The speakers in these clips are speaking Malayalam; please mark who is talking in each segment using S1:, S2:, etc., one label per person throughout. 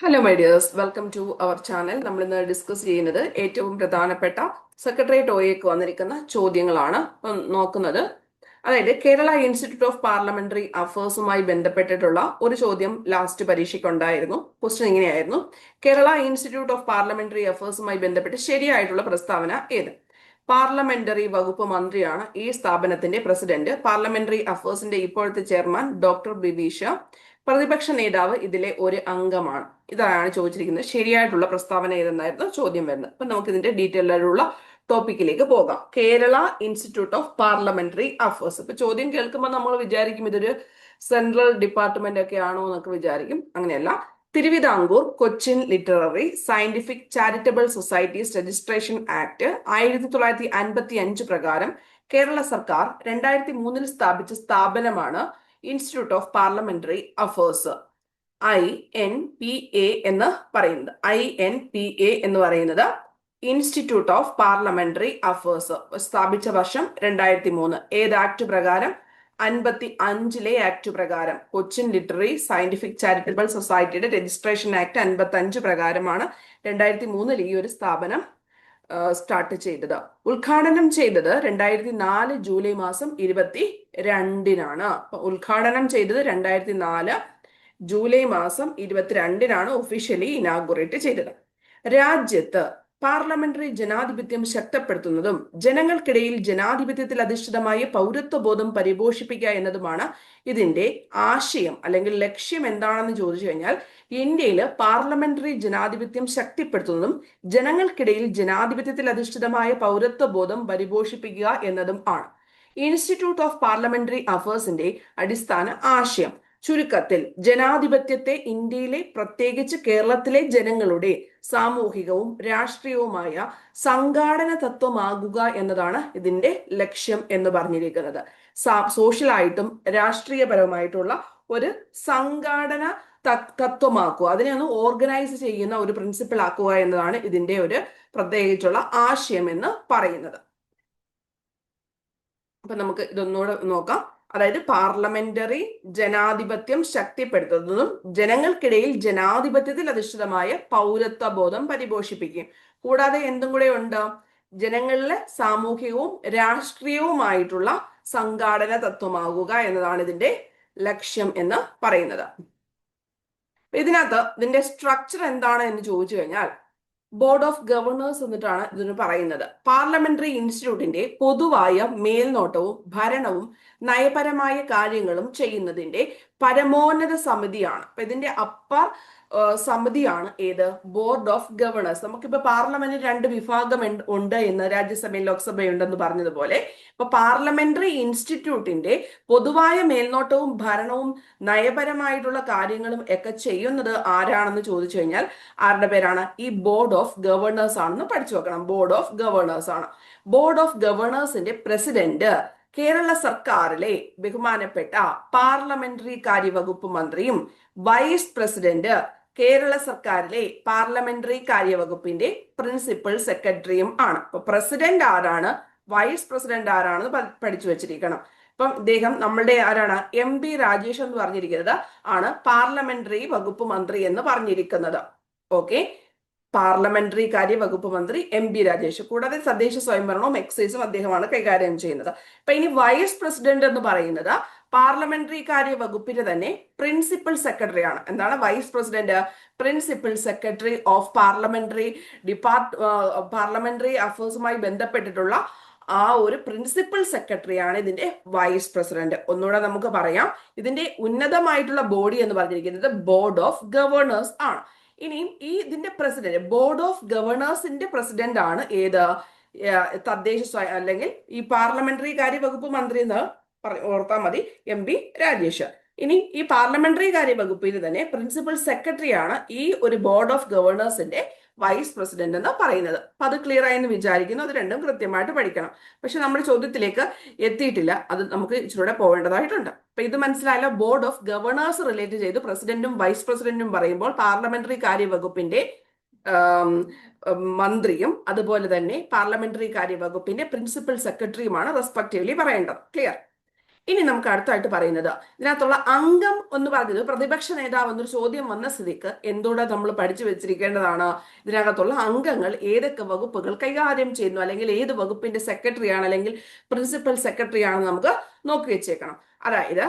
S1: Hello my dears, welcome to our channel. നമ്മൾ ഇന്ന് ഡിസ്കസ് ചെയ്യുന്നത് ഏറ്റവും പ്രധാനപ്പെട്ട സെക്രട്ടേറിയറ്റ് ഒയ്ക്ക് വന്നിരിക്കുന്ന ചോദ്യങ്ങളാണ് നോക്കുന്നത്. അതായത് കേരള ഇൻസ്റ്റിറ്റ്യൂട്ട് ഓഫ് പാർലമെന്ററി അഫയേഴ്സുമായി ബന്ധപ്പെട്ടിട്ടുള്ള ഒരു ചോദ്യം ലാസ്റ്റ് പരീക്ഷയ്ക്ക് ഉണ്ടായിരുന്നു. ക്വസ്റ്റ്യൻ ഇങ്ങനെയായിരുന്നു: കേരള ഇൻസ്റ്റിറ്റ്യൂട്ട് ഓഫ് പാർലമെന്ററി അഫയേഴ്സുമായി ബന്ധപ്പെട്ട് ശരിയായിട്ടുള്ള പ്രസ്താവന ഏത്? പാർലമെന്ററി വകുപ്പ് മന്ത്രിയാണ് ഈ സ്ഥാപനത്തിന്റെ പ്രസിഡന്റ്. പാർലമെന്ററി അഫയേഴ്സിന്റെ ഇപ്പോഴത്തെ ചെയർമാൻ ഡോക്ടർ ബിബീഷ. പ്രതിപക്ഷ നേതാവ് ഇതിലെ ഒരു അംഗമാണ്. ഇതാണ് ചോദിച്ചിരിക്കുന്നത്. ശരിയായിട്ടുള്ള പ്രസ്താവന ഏതെന്നായിരുന്നു ചോദ്യം വരുന്നത്. അപ്പൊ നമുക്ക് ഇതിന്റെ ഡീറ്റെയിൽ ആയിട്ടുള്ള ടോപ്പിക്കിലേക്ക് പോകാം. Kerala institute of parliamentary affairs. ഇപ്പൊ ചോദ്യം കേൾക്കുമ്പോൾ നമ്മൾ വിചാരിക്കും ഇതൊരു സെൻട്രൽ ഡിപ്പാർട്ട്മെന്റ് ഒക്കെ ആണോ എന്നൊക്കെ വിചാരിക്കും. അങ്ങനെയല്ല. Thiruvithamkoor Cochin literary scientific charitable societies registration act 1955 പ്രകാരം കേരള സർക്കാർ 2003 സ്ഥാപിച്ച സ്ഥാപനമാണ് institute of parliamentary affairs. INPA എന്ന് പറയുന്നത്. INPA എന്ന് പറയുന്നത് ഇൻസ്റ്റിറ്റ്യൂട്ട് ഓഫ് പാർലമെന്ററി അഫയേഴ്സ് സ്ഥാപിച്ച വർഷം 2003. ഏത് ആക്ട് പ്രകാരം? 55 ആക്ട് പ്രകാരം. കൊച്ചിൻ ലിറ്റററി സയന്റിഫിക് ചാരിറ്റബിൾ സൊസൈറ്റിയുടെ രജിസ്ട്രേഷൻ ആക്ട് 55 പ്രകാരമാണ് 2003 ഈ ഒരു സ്ഥാപനം സ്റ്റാർട്ട് ചെയ്തത്. ഉദ്ഘാടനം ചെയ്തത് 2004 ജൂലൈ മാസം 22-നാണ്. ഉദ്ഘാടനം ചെയ്തത് 2004 ജൂലൈ മാസം 22-നാണ് ഒഫീഷ്യലി ഇനാഗുറേറ്റ് ചെയ്തത്. രാജ്യത്ത് പാർലമെന്ററി ജനാധിപത്യം ശക്തിപ്പെടുത്തുന്നതും ജനങ്ങൾക്കിടയിൽ ജനാധിപത്യത്തിൽ അധിഷ്ഠിതമായ പൗരത്വബോധം പരിപോഷിപ്പിക്കുക എന്നതുമാണ് ഇതിന്റെ ആശയം അല്ലെങ്കിൽ ലക്ഷ്യം. എന്താണെന്ന് ചോദിച്ചു കഴിഞ്ഞാൽ ഇന്ത്യയിൽ പാർലമെന്ററി ജനാധിപത്യം ശക്തിപ്പെടുത്തുന്നതും ജനങ്ങൾക്കിടയിൽ ജനാധിപത്യത്തിൽ അധിഷ്ഠിതമായ പൗരത്വബോധം പരിപോഷിപ്പിക്കുക എന്നതും ആണ് ഇൻസ്റ്റിറ്റ്യൂട്ട് ഓഫ് പാർലമെന്ററി അഫയേഴ്സിന്റെ അടിസ്ഥാന ആശയം. ചുരുക്കത്തിൽ ജനാധിപത്യത്തെ ഇന്ത്യയിലെ പ്രത്യേകിച്ച് കേരളത്തിലെ ജനങ്ങളുടെ സാമൂഹികവും രാഷ്ട്രീയവുമായ സംഘാടന തത്വമാകുക എന്നതാണ് ഇതിന്റെ ലക്ഷ്യം എന്ന് പറഞ്ഞിരിക്കുന്നത്. സോഷ്യലായിട്ടും രാഷ്ട്രീയപരമായിട്ടുള്ള ഒരു സംഘാടന തത്വമാക്കുക, അതിനെ ഒന്ന് ഓർഗനൈസ് ചെയ്യുന്ന ഒരു പ്രിൻസിപ്പിൾ ആക്കുക എന്നതാണ് ഇതിന്റെ ഒരു പ്രത്യേകിച്ചുള്ള ആശയം എന്ന് പറയുന്നത്. അപ്പൊ നമുക്ക് ഇതൊന്നുകൂടെ നോക്കാം. അതായത് പാർലമെന്ററി ജനാധിപത്യം ശക്തിപ്പെടുത്തുന്നതും ജനങ്ങൾക്കിടയിൽ ജനാധിപത്യത്തിൽ അധിഷ്ഠിതമായ പൗരത്വബോധം പരിപോഷിപ്പിക്കും. കൂടാതെ എന്തും കൂടെ ഉണ്ട്? ജനങ്ങളിലെ സാമൂഹികവും രാഷ്ട്രീയവുമായിട്ടുള്ള സംഘാടന തത്വമാകുക എന്നതാണ് ഇതിന്റെ ലക്ഷ്യം എന്ന് പറയുന്നത്. ഇതിനകത്ത് ഇതിന്റെ സ്ട്രക്ചർ എന്താണ് എന്ന് ചോദിച്ചു കഴിഞ്ഞാൽ ബോർഡ് ഓഫ് ഗവർണേഴ്സ് എന്നിട്ടാണ് ഇതിന് പറയുന്നത്. പാർലമെന്ററി ഇൻസ്റ്റിറ്റ്യൂട്ടിന്റെ പൊതുവായ മേൽനോട്ടവും ഭരണവും നയപരമായ കാര്യങ്ങളും ചെയ്യുന്നതിന്റെ പരമോന്നത സമിതിയാണ്. അപ്പൊ ഇതിന്റെ അപ്പർ സമിതിയാണ് ഏത്? Board of governor's. നമുക്കിപ്പോ പാർലമെന്റിൽ 2 വിഭാഗം ഉണ്ട് എന്ന് രാജ്യസഭയും ലോക്സഭയും ഉണ്ടെന്ന് പറഞ്ഞതുപോലെ ഇപ്പൊ പാർലമെന്ററി ഇൻസ്റ്റിറ്റ്യൂട്ടിന്റെ പൊതുവായ മേൽനോട്ടവും ഭരണവും നയപരമായിട്ടുള്ള കാര്യങ്ങളും ഒക്കെ ചെയ്യുന്നത് ആരാണെന്ന് ചോദിച്ചു കഴിഞ്ഞാൽ ആരുടെ പേരാണ്? ഈ ബോർഡ് ഓഫ് ഗവർണേഴ്സ് ആണെന്ന് പഠിച്ചു വെക്കണം. ബോർഡ് ഓഫ് ഗവർണേഴ്സ് ആണ്. ബോർഡ് ഓഫ് ഗവർണേഴ്സിന്റെ പ്രസിഡന്റ് കേരള സർക്കാരിലെ ബഹുമാനപ്പെട്ട പാർലമെന്ററി കാര്യവകുപ്പ് മന്ത്രിയും വൈസ് പ്രസിഡന്റ് കേരള സർക്കാരിലെ പാർലമെന്ററി കാര്യവകുപ്പിന്റെ പ്രിൻസിപ്പൽ സെക്രട്ടറിയും ആണ്. അപ്പൊ പ്രസിഡന്റ് ആരാണ്, വൈസ് പ്രസിഡന്റ് ആരാണെന്ന് പഠിച്ചു വെച്ചിരിക്കണം. ഇപ്പം ഇദ്ദേഹം നമ്മളുടെ ആരാണ്? MP രാജേഷ് എന്ന് പറഞ്ഞിരിക്കുന്നത് ആണ് പാർലമെന്ററി വകുപ്പ് മന്ത്രി എന്ന് പറഞ്ഞിരിക്കുന്നത്. ഓക്കെ, പാർലമെന്ററി കാര്യ വകുപ്പ് മന്ത്രി MP രാജേഷ്. കൂടാതെ തദ്ദേശ സ്വയംഭരണവും എക്സൈസും അദ്ദേഹമാണ് കൈകാര്യം ചെയ്യുന്നത്. അപ്പൊ ഇനി വൈസ് പ്രസിഡന്റ് എന്ന് പറയുന്നത് പാർലമെന്ററി കാര്യ വകുപ്പിന്റെ തന്നെ പ്രിൻസിപ്പൽ സെക്രട്ടറി ആണ്. എന്താണ് vice president? Principal secretary of parliamentary അഫയേഴ്സുമായി ബന്ധപ്പെട്ടിട്ടുള്ള ആ ഒരു പ്രിൻസിപ്പൽ സെക്രട്ടറിയാണ് ഇതിന്റെ വൈസ് പ്രസിഡന്റ്. ഒന്നുകൂടെ നമുക്ക് പറയാം, ഇതിന്റെ ഉന്നതമായിട്ടുള്ള ബോഡി എന്ന് പറഞ്ഞിരിക്കുന്നത് ബോർഡ് ഓഫ് ഗവർണേഴ്സ് ആണ്. ഇനിയും ഇതിന്റെ പ്രസിഡന്റ്, ബോർഡ് ഓഫ് ഗവർണേഴ്സിന്റെ പ്രസിഡന്റ് ആണ് ഏത്? തദ്ദേശ അല്ലെങ്കിൽ ഈ പാർലമെന്ററി കാര്യ വകുപ്പ് മന്ത്രി എന്ന് ഓർത്താൽ മതി, MP രാജേഷ്. ഇനി ഈ പാർലമെന്ററി കാര്യ വകുപ്പിൽ തന്നെ പ്രിൻസിപ്പൽ സെക്രട്ടറി ആണ് ഈ ഒരു ബോർഡ് ഓഫ് ഗവർണേഴ്സിന്റെ വൈസ് പ്രസിഡന്റ് എന്ന് പറയുന്നത്. അപ്പൊ അത് ക്ലിയർ ആയെന്ന് വിചാരിക്കുന്നു. അത് രണ്ടും കൃത്യമായിട്ട് പഠിക്കണം. പക്ഷെ നമ്മൾ ചോദ്യത്തിലേക്ക് എത്തിയിട്ടില്ല, അത് നമുക്ക് ഇച്ചിലൂടെ പോവേണ്ടതായിട്ടുണ്ട്. അപ്പൊ ഇത് മനസ്സിലായല്ലോ. ബോർഡ് ഓഫ് ഗവർണേഴ്സ് റിലേറ്റ് ചെയ്ത് പ്രസിഡന്റും വൈസ് പ്രസിഡന്റും പറയുമ്പോൾ പാർലമെന്ററി കാര്യ വകുപ്പിന്റെ മന്ത്രിയും അതുപോലെ തന്നെ പാർലമെന്ററി കാര്യ വകുപ്പിന്റെ പ്രിൻസിപ്പൽ സെക്രട്ടറിയുമാണ് റെസ്പെക്റ്റീവ്ലി പറയേണ്ടത്. ക്ലിയർ? ഇനി നമുക്ക് അടുത്തായിട്ട് പറയുന്നത് ഇതിനകത്തുള്ള അംഗം എന്ന് പറഞ്ഞത് പ്രതിപക്ഷ നേതാവ് എന്നൊരു ചോദ്യം വന്ന സ്ഥിതിക്ക് എന്തുകൂടെ നമ്മൾ പഠിച്ചു വെച്ചിരിക്കേണ്ടതാണ്. ഇതിനകത്തുള്ള അംഗങ്ങൾ ഏതൊക്കെ വകുപ്പുകൾ കൈകാര്യം ചെയ്യുന്നു, അല്ലെങ്കിൽ ഏത് വകുപ്പിന്റെ സെക്രട്ടറി ആണ് അല്ലെങ്കിൽ പ്രിൻസിപ്പൽ സെക്രട്ടറി ആണെന്ന് നമുക്ക് നോക്കി വെച്ചേക്കണം. അതായത്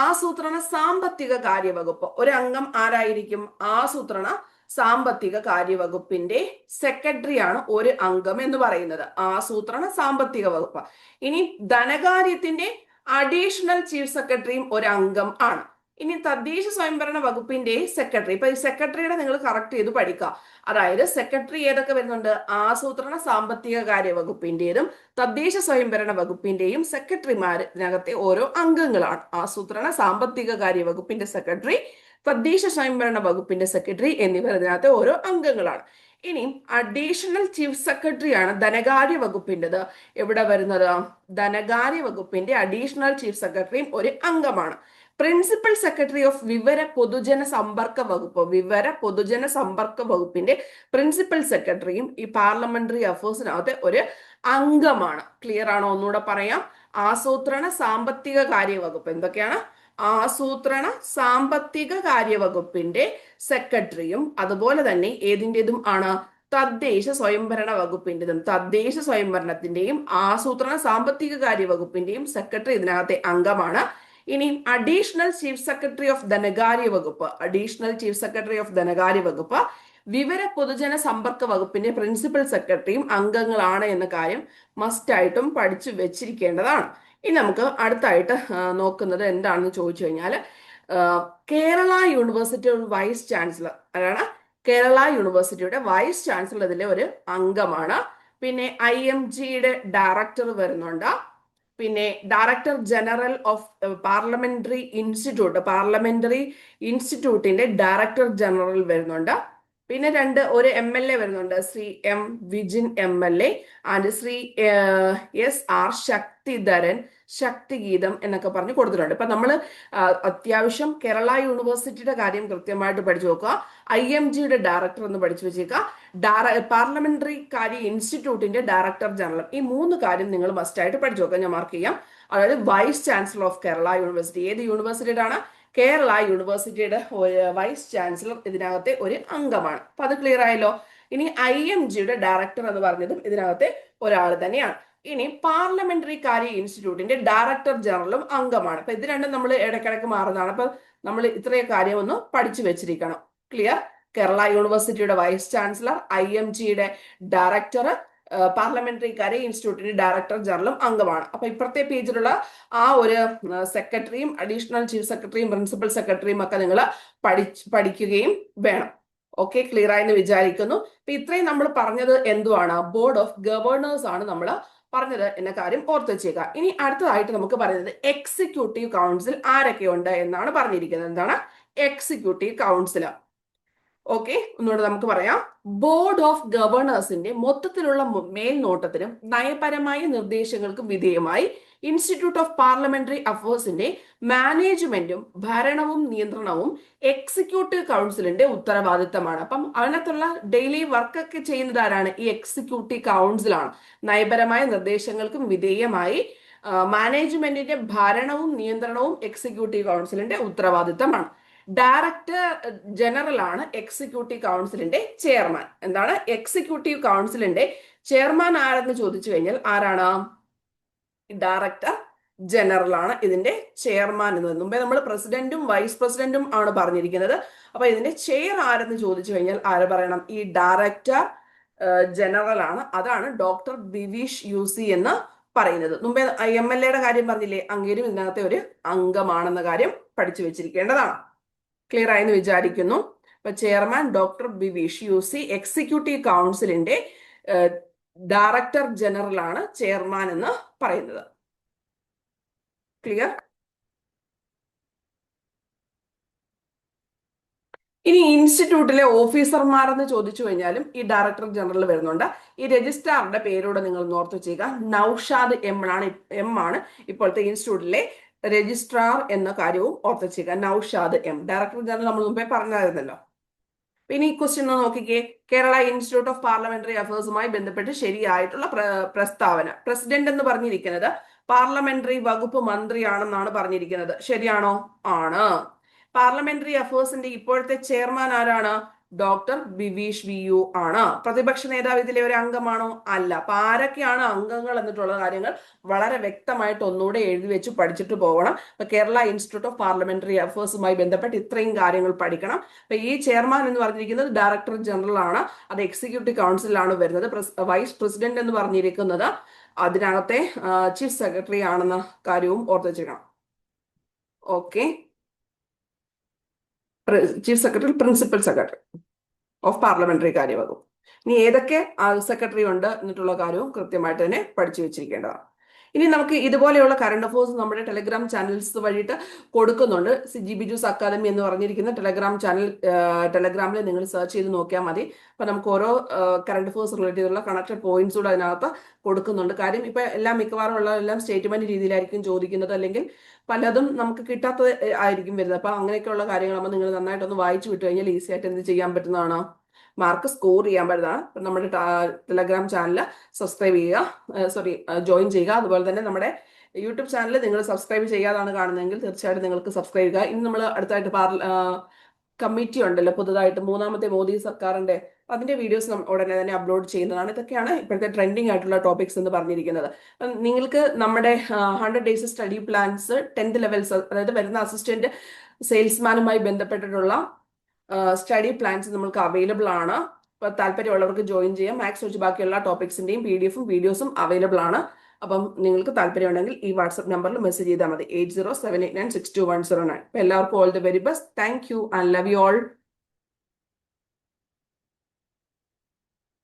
S1: ആസൂത്രണ സാമ്പത്തിക കാര്യവകുപ്പ് ഒരു അംഗം ആരായിരിക്കും? ആസൂത്രണ സാമ്പത്തിക കാര്യവകുപ്പിന്റെ സെക്രട്ടറിയാണ് ഒരു അംഗം എന്ന് പറയുന്നത്. ആസൂത്രണ സാമ്പത്തിക വകുപ്പ്. ഇനി ധനകാര്യത്തിന്റെ അഡീഷണൽ ചീഫ് സെക്രട്ടറിയും ഒരു അംഗം ആണ്. ഇനി തദ്ദേശ സ്വയംഭരണ വകുപ്പിന്റെ സെക്രട്ടറി, ഇപ്പൊ ഈ സെക്രട്ടറിയുടെ നിങ്ങൾ കറക്റ്റ് ചെയ്ത് പഠിക്കുക. അതായത് സെക്രട്ടറി ഏതൊക്കെ വരുന്നുണ്ട്? ആസൂത്രണ സാമ്പത്തിക കാര്യ വകുപ്പിന്റേതും തദ്ദേശ സ്വയംഭരണ വകുപ്പിന്റെയും സെക്രട്ടറിമാർ ഇതിനകത്തെ ഓരോ അംഗങ്ങളാണ്. ആസൂത്രണ സാമ്പത്തിക കാര്യ വകുപ്പിന്റെ സെക്രട്ടറി, തദ്ദേശ സ്വയംഭരണ വകുപ്പിന്റെ സെക്രട്ടറി എന്നിവർ ഇതിനകത്തെ ഓരോ അംഗങ്ങളാണ്. ഇനി അഡീഷണൽ ചീഫ് സെക്രട്ടറി ആണ് ധനകാര്യ വകുപ്പിൻ്റെത്. എവിടെ വരുന്നത്? ധനകാര്യ വകുപ്പിന്റെ അഡീഷണൽ ചീഫ് സെക്രട്ടറിയും ഒരു അംഗമാണ്. പ്രിൻസിപ്പൽ സെക്രട്ടറി ഓഫ് വിവര പൊതുജന സമ്പർക്ക വകുപ്പ്, വിവര പൊതുജന സമ്പർക്ക വകുപ്പിന്റെ പ്രിൻസിപ്പൽ സെക്രട്ടറിയും ഈ പാർലമെന്ററി അഫയേഴ്സിനകത്തെ ഒരു അംഗമാണ്. ക്ലിയർ ആണോ? ഒന്നുകൂടെ പറയാം. ആസൂത്രണ സാമ്പത്തിക കാര്യ വകുപ്പ് എന്തൊക്കെയാണ്? ആസൂത്രണ സാമ്പത്തിക കാര്യ വകുപ്പിന്റെ സെക്രട്ടറിയും അതുപോലെ തന്നെ ഏതിൻ്റെതും ആണ്? തദ്ദേശ സ്വയംഭരണ വകുപ്പിന്റെതും തദ്ദേശ സ്വയംഭരണത്തിന്റെയും ആസൂത്രണ സാമ്പത്തിക കാര്യ വകുപ്പിന്റെയും സെക്രട്ടറി ഇതിനകത്തെ അംഗമാണ്. ഇനി അഡീഷണൽ ചീഫ് സെക്രട്ടറി ഓഫ് ധനകാര്യ വകുപ്പ്, അഡീഷണൽ ചീഫ് സെക്രട്ടറി ഓഫ് ധനകാര്യ വകുപ്പ് വിവര പൊതുജന സമ്പർക്ക വകുപ്പിന്റെ പ്രിൻസിപ്പൽ സെക്രട്ടറിയും അംഗങ്ങളാണ് എന്ന കാര്യം മസ്റ്റ് ആയിട്ടും പഠിച്ചു വെച്ചിരിക്കേണ്ടതാണ്. ഇനി നമുക്ക് അടുത്തായിട്ട് നോക്കുന്നത് എന്താണെന്ന് ചോദിച്ചു കഴിഞ്ഞാൽ കേരള യൂണിവേഴ്സിറ്റിയുടെ വൈസ് ചാൻസലർ അതാണ്. കേരള യൂണിവേഴ്സിറ്റിയുടെ വൈസ് ചാൻസലർ ഇതിലെ ഒരു അംഗമാണ്. പിന്നെ IMGയുടെ ഡയറക്ടർ വരുന്നുണ്ട്. പിന്നെ director general of parliamentary institute, parliamentary ഇൻസ്റ്റിറ്റ്യൂട്ടിന്റെ ഡയറക്ടർ ജനറൽ വരുന്നുണ്ട്. പിന്നെ ഒരു MLA വരുന്നുണ്ട്, Shri M Vijin MLA and Shri SR Sakthidharan ശക്തിഗീതം എന്നൊക്കെ പറഞ്ഞ് കൊടുത്തിട്ടുണ്ട്. ഇപ്പൊ നമ്മൾ അത്യാവശ്യം കേരള യൂണിവേഴ്സിറ്റിയുടെ കാര്യം കൃത്യമായിട്ട് പഠിച്ചു നോക്കുക. IMGയുടെ ഡയറക്ടർ എന്ന് പഠിച്ചു വെച്ചേക്കുക. പാർലമെന്ററി കാര്യ ഇൻസ്റ്റിറ്റ്യൂട്ടിന്റെ ഡയറക്ടർ ജനറൽ, ഈ 3 കാര്യം നിങ്ങൾ മസ്റ്റ് ആയിട്ട് പഠിച്ചു നോക്കുക. ഞാൻ മാർക്ക് ചെയ്യാം. അതായത് vice chancellor of Kerala university, ഏത് യൂണിവേഴ്സിറ്റിയുടെ ആണ്? കേരള യൂണിവേഴ്സിറ്റിയുടെ വൈസ് ചാൻസലർ ഇതിനകത്തെ ഒരു അംഗമാണ്. അപ്പൊ അത് ക്ലിയർ ആയല്ലോ. ഇനി IMGയുടെ ഡയറക്ടർ എന്ന് പറഞ്ഞതും ഇതിനകത്തെ ഒരാൾ തന്നെയാണ്. ഇനി പാർലമെന്ററി കാര്യ ഇൻസ്റ്റിറ്റ്യൂട്ടിന്റെ ഡയറക്ടർ ജനറലും അംഗമാണ്. അപ്പൊ ഇത് രണ്ടും നമ്മൾ ഇടയ്ക്കിടയ്ക്ക് മാറുന്നതാണ്. അപ്പൊ നമ്മൾ ഇത്രയും കാര്യം ഒന്ന് പഠിച്ചു വെച്ചിരിക്കണം. ക്ലിയർ? കേരള യൂണിവേഴ്സിറ്റിയുടെ വൈസ് ചാൻസലർ, IMGയുടെ ഡയറക്ടർ, പാർലമെന്ററി കാര്യ ഇൻസ്റ്റിറ്റ്യൂട്ടിന്റെ ഡയറക്ടർ ജനറലും അംഗമാണ്. അപ്പൊ ഇപ്പുറത്തെ പേജിലുള്ള ആ ഒരു സെക്രട്ടറിയും അഡീഷണൽ ചീഫ് സെക്രട്ടറിയും പ്രിൻസിപ്പൽ സെക്രട്ടറിയും ഒക്കെ നിങ്ങൾ പഠിക്കുകയും വേണം. ഓക്കെ, ക്ലിയർ ആയെന്ന് വിചാരിക്കുന്നു. അപ്പൊ ഇത്രയും നമ്മൾ പറഞ്ഞത് എന്തുവാണ്? ബോർഡ് ഓഫ് ഗവർണേഴ്സ് ആണ് നമ്മൾ പറഞ്ഞത് എന്ന കാര്യം ഓർത്ത് വെച്ചേക്കുക. ഇനി അടുത്തതായിട്ട് നമുക്ക് പറയുന്നത് എക്സിക്യൂട്ടീവ് കൗൺസിൽ ആരൊക്കെയുണ്ട് എന്നാണ് പറഞ്ഞിരിക്കുന്നത്. എന്താണ് എക്സിക്യൂട്ടീവ് കൗൺസിൽ? ഓക്കെ, ഒന്നുകൂടെ നമുക്ക് പറയാം. ബോർഡ് ഓഫ് ഗവർണേഴ്സിന്റെ മൊത്തത്തിലുള്ള മേൽനോട്ടത്തിനും നയപരമായ നിർദ്ദേശങ്ങൾക്കും വിധേയമായി ഇൻസ്റ്റിറ്റ്യൂട്ട് ഓഫ് പാർലമെന്ററി അഫയേഴ്സിന്റെ മാനേജ്മെന്റും ഭരണവും നിയന്ത്രണവും എക്സിക്യൂട്ടീവ് കൗൺസിലിന്റെ ഉത്തരവാദിത്തമാണ്. അപ്പം അതിനകത്തുള്ള ഡെയിലി വർക്കൊക്കെ ചെയ്യുന്നത് ആരാണ്? ഈ എക്സിക്യൂട്ടീവ് കൗൺസിലാണ്. നയപരമായ നിർദ്ദേശങ്ങൾക്കും വിധേയമായി മാനേജ്മെന്റിന്റെ ഭരണവും നിയന്ത്രണവും എക്സിക്യൂട്ടീവ് കൗൺസിലിന്റെ ഉത്തരവാദിത്തമാണ്. ഡയറക്ടർ ജനറൽ ആണ് എക്സിക്യൂട്ടീവ് കൗൺസിലിന്റെ ചെയർമാൻ. എന്താണ്? എക്സിക്യൂട്ടീവ് കൗൺസിലിന്റെ ചെയർമാൻ ആരെന്ന് ചോദിച്ചു കഴിഞ്ഞാൽ ആരാണ്? ഡയറക്ടർ ജനറൽ ആണ് ഇതിന്റെ ചെയർമാൻ എന്ന്. മുമ്പേ നമ്മൾ പ്രസിഡന്റും വൈസ് പ്രസിഡന്റും ആണ് പറഞ്ഞിരിക്കുന്നത്. അപ്പൊ ഇതിന്റെ ചെയർ ആരെന്ന് ചോദിച്ചു കഴിഞ്ഞാൽ ആര് പറയണം? ഈ ഡയറക്ടർ ജനറൽ ആണ്. അതാണ് ഡോക്ടർ ബിവീഷ് UC എന്ന് പറയുന്നത്. മുമ്പേ MLAയുടെ കാര്യം പറഞ്ഞില്ലേ? അങ്ങേരും ഇതിനകത്തെ ഒരു അംഗമാണെന്ന കാര്യം പഠിച്ചു വെച്ചിരിക്കേണ്ടതാണ്. ക്ലിയർ ആയെന്ന് വിചാരിക്കുന്നു. അപ്പൊ chairman doctor Biveesh UC, executive കൗൺസിലിന്റെ ഡയറക്ടർ ജനറൽ ആണ് ചെയർമാൻ എന്ന് പറയുന്നത്. ക്ലിയർ? ഇനി ഇൻസ്റ്റിറ്റ്യൂട്ടിലെ ഓഫീസർമാരെന്ന് ചോദിച്ചു കഴിഞ്ഞാലും ഈ ഡയറക്ടർ ജനറൽ വരുന്നുണ്ട്. ഈ രജിസ്ട്രാറിന്റെ പേരോട് നിങ്ങൾ ഓർത്ത് വെച്ചേക്കുക. നൌഷാദ് M ആണ് ഇപ്പോഴത്തെ ഇൻസ്റ്റിറ്റ്യൂട്ടിലെ രജിസ്ട്രാർ എന്ന കാര്യവും ഓർത്ത് വെച്ചേക്കുക. നൌഷാദ് M. ഡയറക്ടർ ജനറൽ നമ്മൾ മുമ്പേ പറഞ്ഞായിരുന്നല്ലോ. പിന്നെ ഈ ക്വസ്റ്റ്യൻ നോക്കിക്കേ. കേരള ഇൻസ്റ്റിറ്റ്യൂട്ട് ഓഫ് പാർലമെന്ററി അഫയേഴ്സുമായി ബന്ധപ്പെട്ട് ശരിയായിട്ടുള്ള പ്രസ്താവന. പ്രസിഡന്റ് എന്ന് പറഞ്ഞിരിക്കുന്നത് പാർലമെന്ററി വകുപ്പ് മന്ത്രിയാണെന്നാണ് പറഞ്ഞിരിക്കുന്നത്. ശരിയാണോ? ആണ്. പാർലമെന്ററി അഫയേഴ്സിന്റെ ഇപ്പോഴത്തെ ചെയർമാൻ ആരാണ്? ഡോക്ടർ ബിവീഷ് വിയു ആണ്. പ്രതിപക്ഷ നേതാവ് ഇതിലെ ഒരു അംഗമാണോ? അല്ല. അപ്പൊ ആരൊക്കെയാണ് അംഗങ്ങൾ എന്നിട്ടുള്ള കാര്യങ്ങൾ വളരെ വ്യക്തമായിട്ട് ഒന്നുകൂടെ എഴുതി വെച്ച് പഠിച്ചിട്ട് പോകണം. അപ്പൊ കേരള ഇൻസ്റ്റിറ്റ്യൂട്ട് ഓഫ് പാർലമെന്ററി അഫയേഴ്സുമായി ബന്ധപ്പെട്ട് ഇത്രയും കാര്യങ്ങൾ പഠിക്കണം. അപ്പൊ ഈ ചെയർമാൻ എന്ന് പറഞ്ഞിരിക്കുന്നത് ഡയറക്ടർ ജനറൽ ആണ്. അത് എക്സിക്യൂട്ടീവ് കൗൺസിലാണ് വരുന്നത്. വൈസ് പ്രസിഡന്റ് എന്ന് പറഞ്ഞിരിക്കുന്നത് അതിനകത്തെ ചീഫ് സെക്രട്ടറി ആണെന്ന കാര്യവും ഓർത്ത് വെച്ചിരിക്കണം. Okay. Chief secretary, principal secretary of parliamentary കാര്യവകുപ്പ്. ഇനി ഏതൊക്കെ സെക്രട്ടറി ഉണ്ട് എന്നിട്ടുള്ള കാര്യവും കൃത്യമായിട്ട് തന്നെ പഠിച്ചു വെച്ചിരിക്കേണ്ടതാണ്. ഇനി നമുക്ക് ഇതുപോലെയുള്ള കറണ്ട് അഫയേഴ്സ് നമ്മുടെ ടെലഗ്രാം ചാനൽസ് വഴിയിട്ട് കൊടുക്കുന്നുണ്ട്. ജി ബിജൂസ് അക്കാദമി എന്ന് പറഞ്ഞിരിക്കുന്ന ടെലഗ്രാം ചാനൽ ടെലഗ്രാമിൽ നിങ്ങൾ സെർച്ച് ചെയ്ത് നോക്കിയാൽ മതി. അപ്പൊ നമുക്ക് ഓരോ കറണ്ട് അഫയേഴ്സ് റിലേറ്റ് ചെയ്തുള്ള കണക്റ്റഡ് പോയിന്റ്സ് കൂടെ അതിനകത്ത് കൊടുക്കുന്നുണ്ട്. കാര്യം ഇപ്പൊ എല്ലാം മിക്കവാറും ഉള്ളതെല്ലാം സ്റ്റേറ്റ്മെന്റ് രീതിയിലായിരിക്കും ചോദിക്കുന്നത്, അല്ലെങ്കിൽ പലതും നമുക്ക് കിട്ടാത്തത് ആയിരിക്കും വരുന്നത്. അപ്പൊ അങ്ങനെയൊക്കെയുള്ള കാര്യങ്ങളാകുമ്പോൾ നിങ്ങൾ നന്നായിട്ടൊന്ന് വായിച്ചു വിട്ടു കഴിഞ്ഞാൽ ഈസി ആയിട്ട് എന്ത് ചെയ്യാൻ പറ്റുന്നതാണ്? മാർക്ക് സ്കോർ ചെയ്യാൻ പറ്റുന്നതാണ്. നമ്മുടെ ടെലഗ്രാം ചാനൽ സബ്സ്ക്രൈബ് ചെയ്യുക, ജോയിൻ ചെയ്യുക. അതുപോലെ തന്നെ നമ്മുടെ യൂട്യൂബ് ചാനൽ നിങ്ങൾ സബ്സ്ക്രൈബ് ചെയ്യാതാണ് കാണുന്നതെങ്കിൽ തീർച്ചയായിട്ടും നിങ്ങൾക്ക് സബ്സ്ക്രൈബ് ചെയ്യുക. ഇനി നമ്മൾ അടുത്തായിട്ട് കമ്മിറ്റി ഉണ്ടല്ലോ പുതുതായിട്ട്, മൂന്നാമത്തെ മോദി സർക്കാരിന്റെ, അതിന്റെ വീഡിയോസ് ഉടനെ തന്നെ അപ്ലോഡ് ചെയ്യുന്നതാണ്. ഇതൊക്കെയാണ് ഇപ്പോഴത്തെ ട്രെൻഡിങ് ആയിട്ടുള്ള ടോപ്പിക്സ് എന്ന് പറഞ്ഞിരിക്കുന്നത്. നിങ്ങൾക്ക് നമ്മുടെ 100 days study plans 10th levels, അതായത് വരുന്ന അസിസ്റ്റന്റ് സെയിൽസ്മാനുമായി ബന്ധപ്പെട്ടിട്ടുള്ള സ്റ്റഡി പ്ലാൻസ് നമ്മൾക്ക് അവൈലബിൾ ആണ്. അപ്പൊ താല്പര്യമുള്ളവർക്ക് ജോയിൻ ചെയ്യാം. മാത്സ് വെച്ച് ബാക്കിയുള്ള ടോപ്പിക്സിന്റെയും PDF-ഉം വീഡിയോസും അവൈലബിൾ ആണ്. അപ്പം നിങ്ങൾക്ക് താല്പര്യമുണ്ടെങ്കിൽ ഈ വാട്സ്ആപ്പ് നമ്പറിൽ മെസ്സേജ് ചെയ്താൽ മതി, 8078962109. അപ്പൊ എല്ലാവർക്കും all the very best. Thank you and love you all.